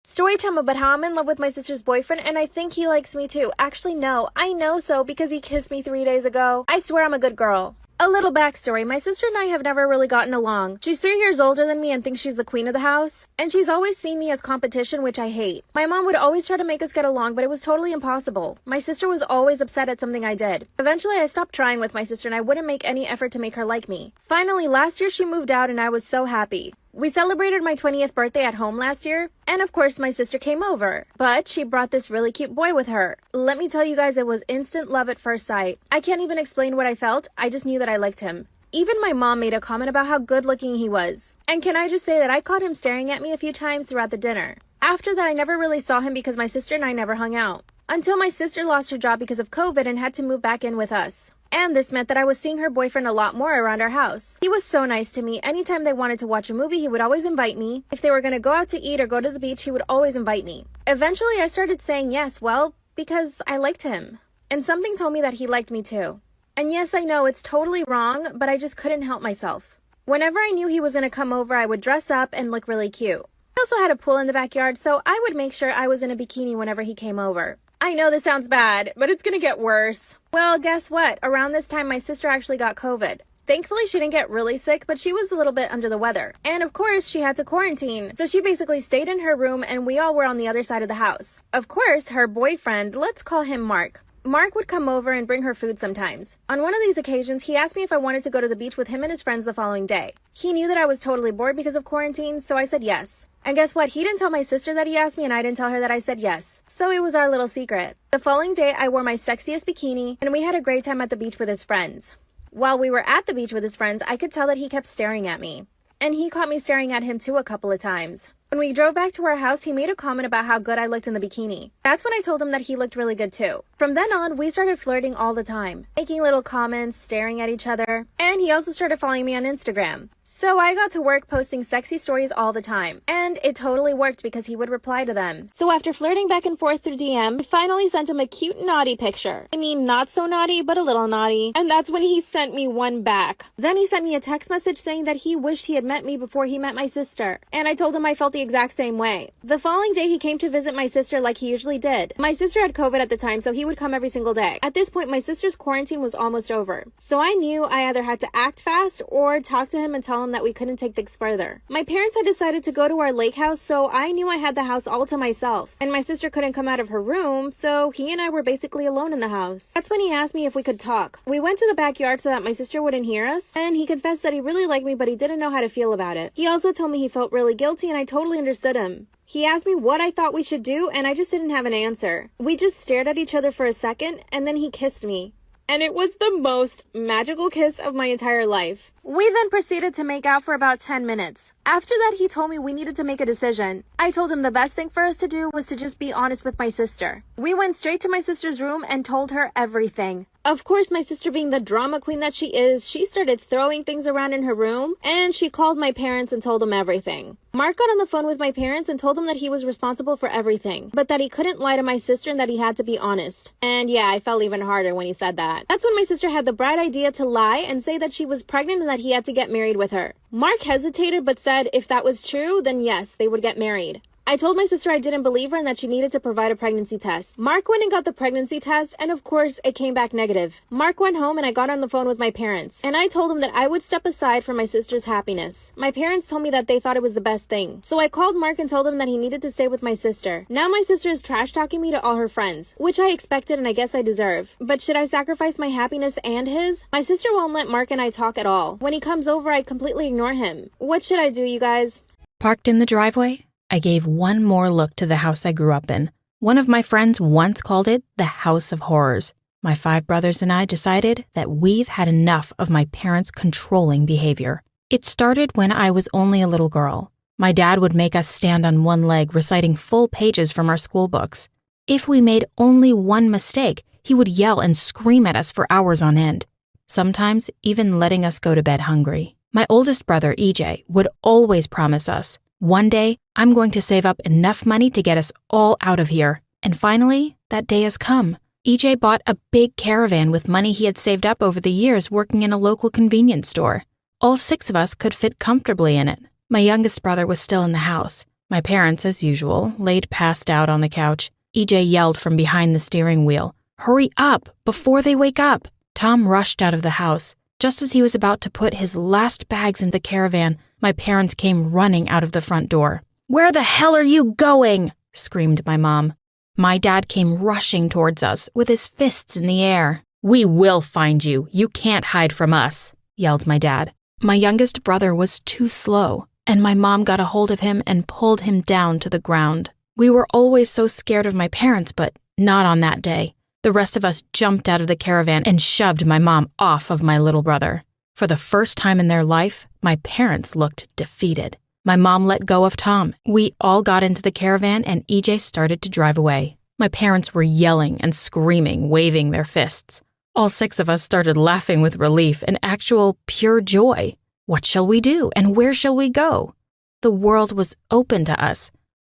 Storytime about how I'm in love with my sister's boyfriend and I think he likes me too. Actually, no, I know so because he kissed me 3 days ago. I swear I'm a good girl. A little backstory, my sister and I have never really gotten along. She's 3 years older than me and thinks she's the queen of the house. And she's always seen me as competition, which I hate. My mom would always try to make us get along, but it was totally impossible. My sister was always upset at something I did. Eventually, I stopped trying with my sister and I wouldn't make any effort to make her like me. Finally, last year she moved out and I was so happy. We celebrated my 20th birthday at home last year, and of course my sister came over. But she brought this really cute boy with her. Let me tell you guys, it was instant love at first sight. I can't even explain what I felt, I just knew that I liked him. Even my mom made a comment about how good looking he was. And can I just say that I caught him staring at me a few times throughout the dinner. After that, I never really saw him because my sister and I never hung out. Until my sister lost her job because of COVID and had to move back in with us. And this meant that I was seeing her boyfriend a lot more around our house. He was so nice to me. Anytime they wanted to watch a movie, he would always invite me. If they were going to go out to eat or go to the beach, he would always invite me. Eventually, I started saying yes, well, because I liked him. And something told me that he liked me too. And yes, I know it's totally wrong, but I just couldn't help myself. Whenever I knew he was going to come over, I would dress up and look really cute. I also had a pool in the backyard, so I would make sure I was in a bikini whenever he came over. I know this sounds bad, but it's gonna get worse. Well, guess what? Around this time, my sister actually got COVID. Thankfully, she didn't get really sick, but she was a little bit under the weather. And of course, she had to quarantine. So she basically stayed in her room and we all were on the other side of the house. Of course, her boyfriend, let's call him Mark. Mark would come over and bring her food sometimes. On one of these occasions, he asked me if I wanted to go to the beach with him and his friends the following day. He knew that I was totally bored because of quarantine, so I said yes. And guess what? He didn't tell my sister that he asked me and I didn't tell her that I said yes. So it was our little secret. The following day, I wore my sexiest bikini and we had a great time at the beach with his friends. While we were at the beach with his friends, I could tell that he kept staring at me. And he caught me staring at him too a couple of times. When we drove back to our house, he made a comment about how good I looked in the bikini. That's when I told him that he looked really good too. From then on, we started flirting all the time, making little comments, staring at each other, and he also started following me on Instagram. So I got to work posting sexy stories all the time, and it totally worked because he would reply to them. So after flirting back and forth through DM, I finally sent him a cute naughty picture. I mean, not so naughty, but a little naughty. And that's when he sent me one back. Then he sent me a text message saying that he wished he had met me before he met my sister. And I told him I felt the exact same way. The following day, he came to visit my sister like he usually did. My sister had COVID at the time, so he would come every single day. At this point, my sister's quarantine was almost over. So I knew I either had to act fast or talk to him and tell him that we couldn't take things further. My parents had decided to go to our lake house, so I knew I had the house all to myself. And my sister couldn't come out of her room, so he and I were basically alone in the house. That's when he asked me if we could talk. We went to the backyard so that my sister wouldn't hear us, and he confessed that he really liked me, but he didn't know how to feel about it. He also told me he felt really guilty, and I totally understood him. He asked me what I thought we should do, and I just didn't have an answer. We just stared at each other for a second, and then he kissed me. And it was the most magical kiss of my entire life. We then proceeded to make out for about 10 minutes. After that, he told me we needed to make a decision. I told him the best thing for us to do was to just be honest with my sister. We went straight to my sister's room and told her everything. Of course, my sister being the drama queen that she is, she started throwing things around in her room, and she called my parents and told them everything. Mark got on the phone with my parents and told them that he was responsible for everything, but that he couldn't lie to my sister and that he had to be honest. And yeah, I felt even harder when he said that. That's when my sister had the bright idea to lie and say that she was pregnant and that he had to get married with her. Mark hesitated but said if that was true, then yes, they would get married. I told my sister I didn't believe her and that she needed to provide a pregnancy test. Mark went and got the pregnancy test, and of course, it came back negative. Mark went home and I got on the phone with my parents, and I told them that I would step aside for my sister's happiness. My parents told me that they thought it was the best thing. So I called Mark and told him that he needed to stay with my sister. Now my sister is trash-talking me to all her friends, which I expected and I guess I deserve. But should I sacrifice my happiness and his? My sister won't let Mark and I talk at all. When he comes over, I completely ignore him. What should I do, you guys? Parked in the driveway, I gave one more look to the house I grew up in. One of my friends once called it the House of Horrors. My 5 brothers and I decided that we've had enough of my parents' controlling behavior. It started when I was only a little girl. My dad would make us stand on one leg reciting full pages from our school books. If we made only one mistake, he would yell and scream at us for hours on end, sometimes even letting us go to bed hungry. My oldest brother, EJ, would always promise us, one day, I'm going to save up enough money to get us all out of here. And finally, that day has come. EJ bought a big caravan with money he had saved up over the years working in a local convenience store. All 6 of us could fit comfortably in it. My youngest brother was still in the house. My parents, as usual, laid passed out on the couch. EJ yelled from behind the steering wheel, "Hurry up, before they wake up!" Tom rushed out of the house. Just as he was about to put his last bags in the caravan, my parents came running out of the front door. "Where the hell are you going?" screamed my mom. My dad came rushing towards us with his fists in the air. "We will find you. You can't hide from us," yelled my dad. My youngest brother was too slow, and my mom got a hold of him and pulled him down to the ground. We were always so scared of my parents, but not on that day. The rest of us jumped out of the caravan and shoved my mom off of my little brother. For the first time in their life, my parents looked defeated. My mom let go of Tom. We all got into the caravan and EJ started to drive away. My parents were yelling and screaming, waving their fists. All 6 of us started laughing with relief and actual pure joy. What shall we do and where shall we go? The world was open to us.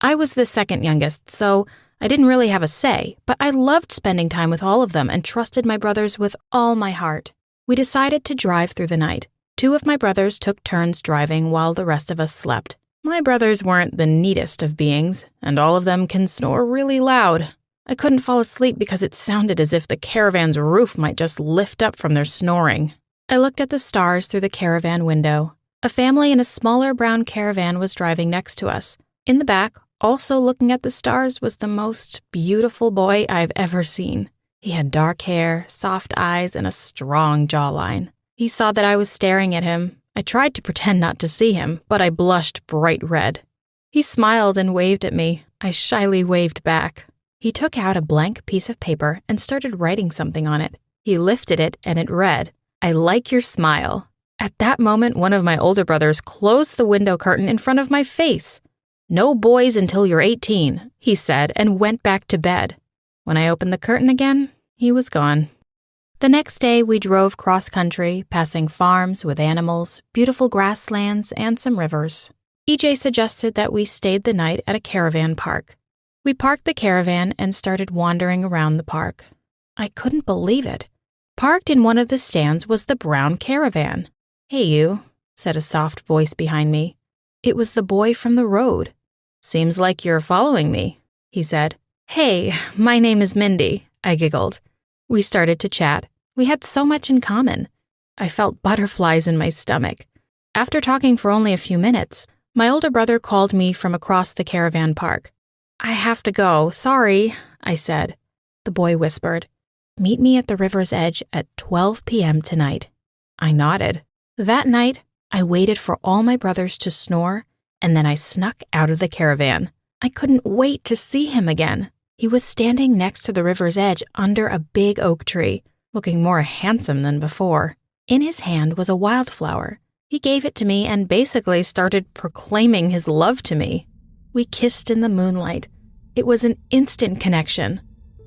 I was the second youngest, so I didn't really have a say, but I loved spending time with all of them and trusted my brothers with all my heart. We decided to drive through the night. 2 of my brothers took turns driving while the rest of us slept. My brothers weren't the neatest of beings, and all of them can snore really loud. I couldn't fall asleep because it sounded as if the caravan's roof might just lift up from their snoring. I looked at the stars through the caravan window. A family in a smaller brown caravan was driving next to us. In the back, also looking at the stars, was the most beautiful boy I've ever seen. He had dark hair, soft eyes, and a strong jawline. He saw that I was staring at him. I tried to pretend not to see him, but I blushed bright red. He smiled and waved at me. I shyly waved back. He took out a blank piece of paper and started writing something on it. He lifted it and it read, "I like your smile." At that moment, one of my older brothers closed the window curtain in front of my face. "No boys until you're 18, he said, and went back to bed. When I opened the curtain again, he was gone. The next day, we drove cross-country, passing farms with animals, beautiful grasslands, and some rivers. EJ suggested that we stayed the night at a caravan park. We parked the caravan and started wandering around the park. I couldn't believe it. Parked in one of the stands was the brown caravan. "Hey, you," said a soft voice behind me. It was the boy from the road. "Seems like you're following me," he said. "Hey, my name is Mindy," I giggled. We started to chat. We had so much in common. I felt butterflies in my stomach. After talking for only a few minutes, my older brother called me from across the caravan park. "I have to go, sorry," I said. The boy whispered, "Meet me at the river's edge at 12 p.m. tonight." I nodded. That night, I waited for all my brothers to snore, and then I snuck out of the caravan. I couldn't wait to see him again. He was standing next to the river's edge under a big oak tree, looking more handsome than before. In his hand was a wildflower. He gave it to me and basically started proclaiming his love to me. We kissed in the moonlight. It was an instant connection.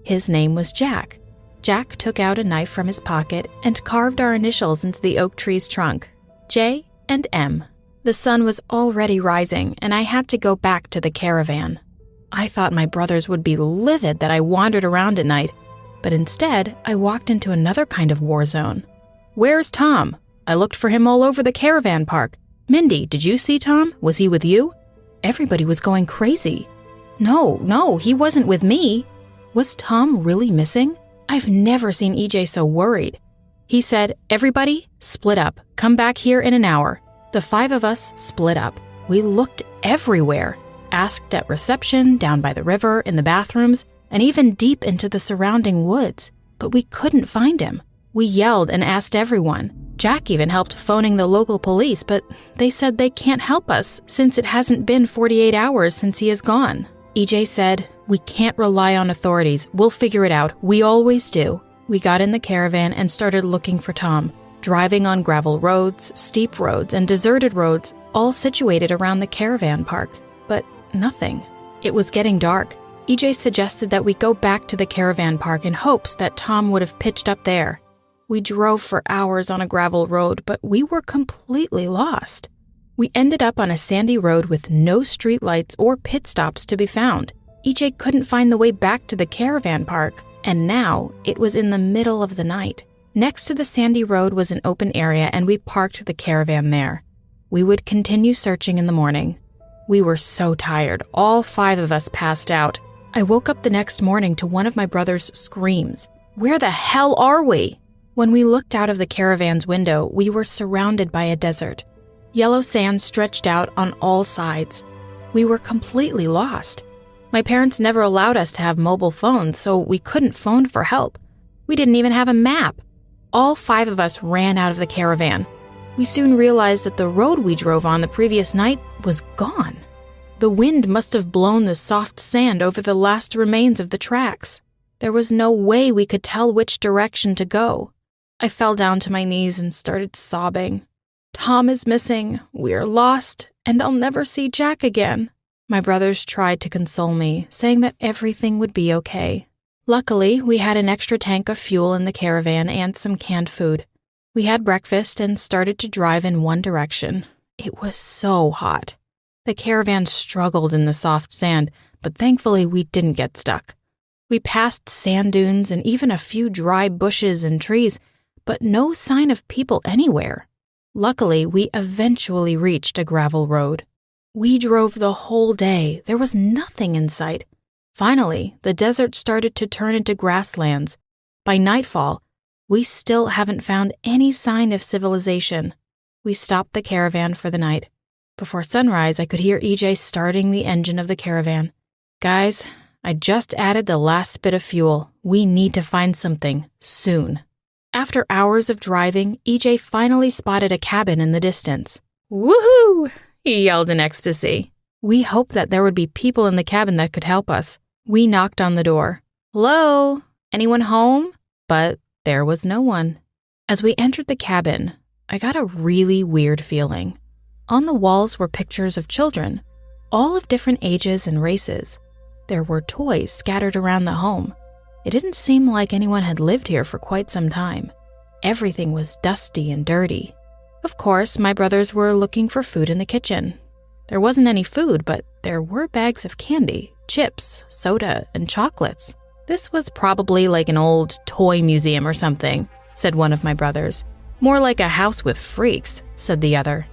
His name was Jack. Jack took out a knife from his pocket and carved our initials into the oak tree's trunk, J and M. The sun was already rising, and I had to go back to the caravan. I thought my brothers would be livid that I wandered around at night, but instead, I walked into another kind of war zone. "Where's Tom? I looked for him all over the caravan park. Mindy, did you see Tom? Was he with you?" Everybody was going crazy. No, he wasn't with me. Was Tom really missing? I've never seen EJ so worried. He said, "Everybody, split up. Come back here in an hour." The 5 of us split up. We looked everywhere. Asked at reception, down by the river, in the bathrooms, and even deep into the surrounding woods. But we couldn't find him. We yelled and asked everyone. Jack even helped phoning the local police, but they said they can't help us since it hasn't been 48 hours since he is gone. EJ said, "We can't rely on authorities. We'll figure it out. We always do." We got in the caravan and started looking for Tom, driving on gravel roads, steep roads, and deserted roads, all situated around the caravan park. But nothing. It was getting dark. EJ suggested that we go back to the caravan park in hopes that Tom would have pitched up there. We drove for hours on a gravel road, but we were completely lost. We ended up on a sandy road with no streetlights or pit stops to be found. EJ couldn't find the way back to the caravan park, and now it was in the middle of the night. Next to the sandy road was an open area, and we parked the caravan there. We would continue searching in the morning. We were so tired, all 5 of us passed out. I woke up the next morning to one of my brother's screams. "Where the hell are we?" When we looked out of the caravan's window, we were surrounded by a desert. Yellow sand stretched out on all sides. We were completely lost. My parents never allowed us to have mobile phones, so we couldn't phone for help. We didn't even have a map. All 5 of us ran out of the caravan. We soon realized that the road we drove on the previous night was gone. The wind must have blown the soft sand over the last remains of the tracks. There was no way we could tell which direction to go. I fell down to my knees and started sobbing. Tom is missing, we're lost, and I'll never see Jack again. My brothers tried to console me, saying that everything would be okay. Luckily, we had an extra tank of fuel in the caravan and some canned food. We had breakfast and started to drive in one direction. It was so hot. The caravan struggled in the soft sand, but thankfully we didn't get stuck. We passed sand dunes and even a few dry bushes and trees, but no sign of people anywhere. Luckily, we eventually reached a gravel road. We drove the whole day. There was nothing in sight. Finally, the desert started to turn into grasslands. By nightfall, we still haven't found any sign of civilization. We stopped the caravan for the night. Before sunrise, I could hear EJ starting the engine of the caravan. "Guys, I just added the last bit of fuel. We need to find something soon." After hours of driving, EJ finally spotted a cabin in the distance. "Woohoo!" he yelled in ecstasy. We hoped that there would be people in the cabin that could help us. We knocked on the door. "Hello? Anyone home?" But there was no one. As we entered the cabin, I got a really weird feeling. On the walls were pictures of children, all of different ages and races. There were toys scattered around the home. It didn't seem like anyone had lived here for quite some time. Everything was dusty and dirty. Of course, my brothers were looking for food in the kitchen. There wasn't any food, but there were bags of candy, chips, soda, and chocolates. "This was probably like an old toy museum or something," said one of my brothers. "More like a house with freaks," said the other.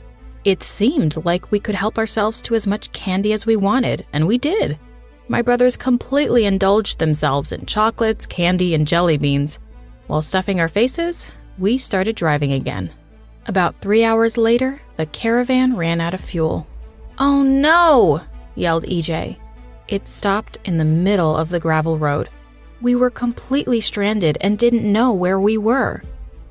It seemed like we could help ourselves to as much candy as we wanted, and we did. My brothers completely indulged themselves in chocolates, candy, and jelly beans. While stuffing our faces, we started driving again. About 3 hours later, the caravan ran out of fuel. "Oh no!" yelled EJ. It stopped in the middle of the gravel road. We were completely stranded and didn't know where we were.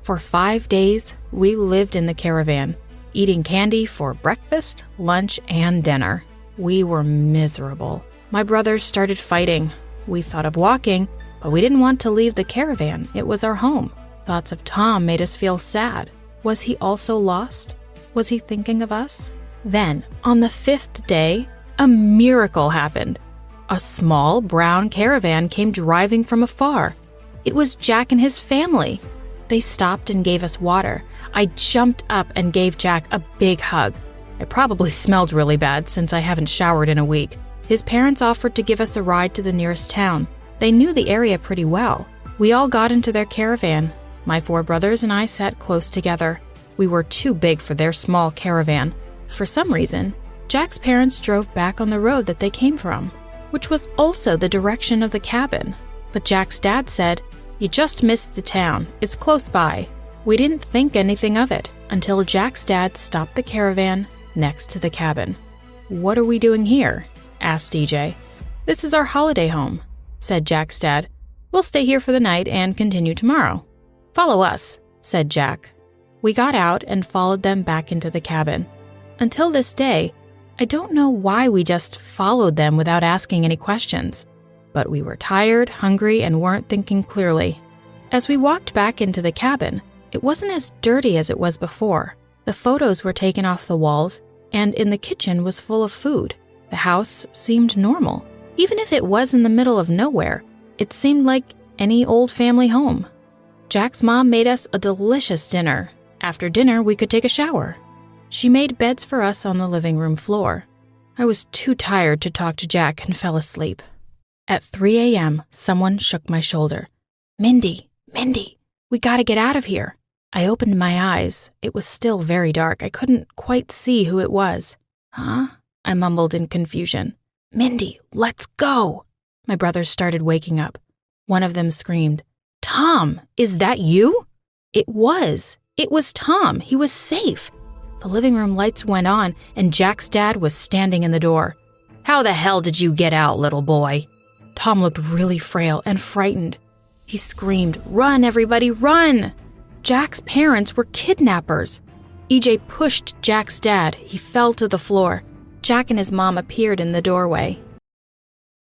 For 5 days, we lived in the caravan, eating candy for breakfast, lunch, and dinner. We were miserable. My brothers started fighting. We thought of walking, but we didn't want to leave the caravan. It was our home. Thoughts of Tom made us feel sad. Was he also lost? Was he thinking of us? Then, on the 5th day, a miracle happened. A small brown caravan came driving from afar. It was Jack and his family. They stopped and gave us water. I jumped up and gave Jack a big hug. I probably smelled really bad since I haven't showered in a week. His parents offered to give us a ride to the nearest town. They knew the area pretty well. We all got into their caravan. My 4 brothers and I sat close together. We were too big for their small caravan. For some reason, Jack's parents drove back on the road that they came from, which was also the direction of the cabin. But Jack's dad said, "You just missed the town. It's close by." We didn't think anything of it until Jack's dad stopped the caravan next to the cabin. "What are we doing here?" asked EJ. "This is our holiday home," said Jack's dad. "We'll stay here for the night and continue tomorrow." "Follow us," said Jack. We got out and followed them back into the cabin. Until this day, I don't know why we just followed them without asking any questions. But we were tired, hungry, and weren't thinking clearly. As we walked back into the cabin, it wasn't as dirty as it was before. The photos were taken off the walls, and in the kitchen was full of food. The house seemed normal. Even if it was in the middle of nowhere, it seemed like any old family home. Jack's mom made us a delicious dinner. After dinner, we could take a shower. She made beds for us on the living room floor. I was too tired to talk to Jack and fell asleep. At 3 a.m., someone shook my shoulder. Mindy, we gotta get out of here." I opened my eyes. It was still very dark. I couldn't quite see who it was. "Huh?" I mumbled in confusion. Mindy, let's go. My brothers started waking up. One of them screamed, Tom, is that you? It was. It was Tom. He was safe. The living room lights went on, and Jack's dad was standing in the door. How the hell did you get out, little boy? Tom looked really frail and frightened. He screamed, Run, everybody, run! Jack's parents were kidnappers. EJ pushed Jack's dad. He fell to the floor. Jack and his mom appeared in the doorway.